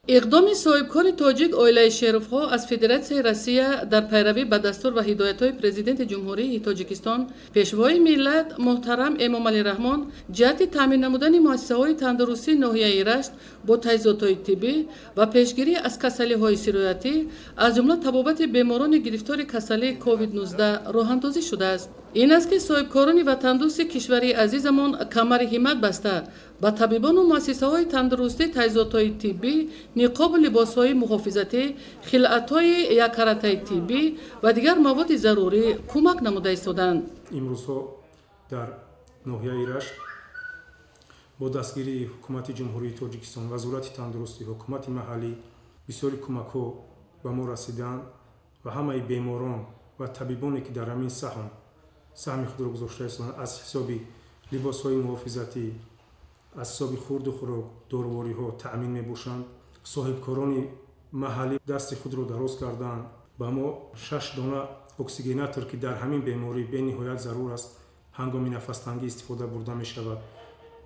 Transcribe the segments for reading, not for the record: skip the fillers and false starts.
اقدام صاحبکار تاجیک اویلای شریف‌ها از فدراسیای روسیه در پیروی به دستور و هدایت‌های پرزیدنت جمهوری تاجیکستان پیشوای ملت محترم امامعلی رحمان جهت تامین نمودن مؤسسه‌های تندرستی ناحیه رشت با تجهیزات طبی و پیشگیری از کسالی‌های سرایتی از جمله تبابت بیماران گرفتار کسالی کووید 19 راه‌اندازی شده است. این است که صاحبکاران وطندوست کشوری عزیزمان کمر همت بسته با طبیبان و مؤسسه‌های تندرستی تجهیزات طبی، نقاب و لباس‌های محافظتی، خلعت‌های یک کرته طبی و دیگر مواد ضروری کمک نموده ایستادند. امروزها در ناحیه رشت با دستگیری حکومت جمهوری تاجیکستان، وزارت تندرستی، حکومت محلی بسیاری کمک‌ها به ما رسیدند و همه بیماران و طبیبانی که در همین سهم خود را گذاشته هستند از حساب لباس‌های محافظتی، از حساب خورد و خوراک، داروری‌ها تأمین می‌باشند. صاحبکاران محلی دست خود را دراز کردند به ما 6 دانه اکسیژناتور که در همین بیماری به نهایت ضرور است هنگام نفس‌تنگی استفاده برده می‌شود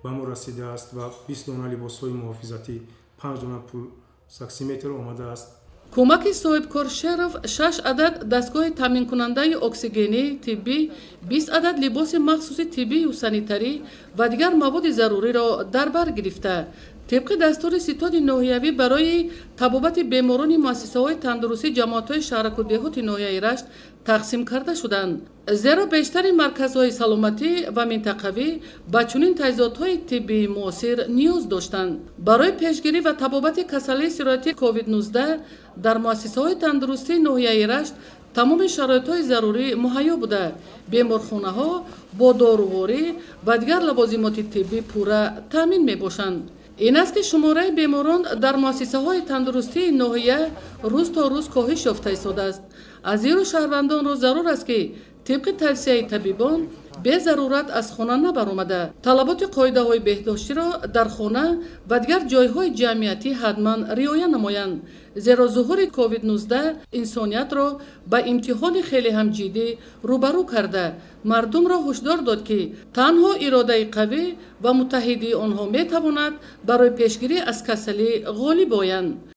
به ما رسیده است و 20 دانه لباس‌های محافظتی، 5 دانه پولساکسیمتر آمده است. کمک صاحبکار شریف 6 عدد دستگاه تامین کننده اکسیژنی طبی، 20 عدد لباس مخصوص طبی و سانیتری و دیگر مواد ضروری را در بر گرفته طبق دستور ستاد ناحیوی برای تبابت بیماران مؤسسه‌های تندرستی جماعت‌های شهرک و دهات ناحیه رشت تقسیم کرده شدند. زیرا بیشتر مرکزهای سلامتی و منطقوی به چنین تجهیزات‌های طبی معاصر نیاز داشتند. برای پیشگیری و تبابت کسالی سرایتی کووید 19 در مؤسسه‌های تندرستی ناحیه رشت تمام شرایط‌های ضروری مهیا بوده. بیمارخانه‌ها با داروواری و دیگر لوازمات طبی پوره تامین می‌باشند. این است که شماره بیماران در مؤسسه‌های تندرستی ناحیه روز تا روز کاهش یافته ایستاده است. از این رو شهروندان را ضرور است که طبق توصیه طبیبان به ضرورت از خانه نبرآمده طلبات قاعده‌های بهداشتی را در خانه و دیگر جایهای جمعیتی حتما رعایت نمایند. زیرا ظهور کووید 19 انسانیت را به امتحان خیلی هم جدی روبرو کرده مردم را هشدار داد که تنها اراده قوی و متحدی آنها می تواند برای پیشگیری از کسالی غالب آیند.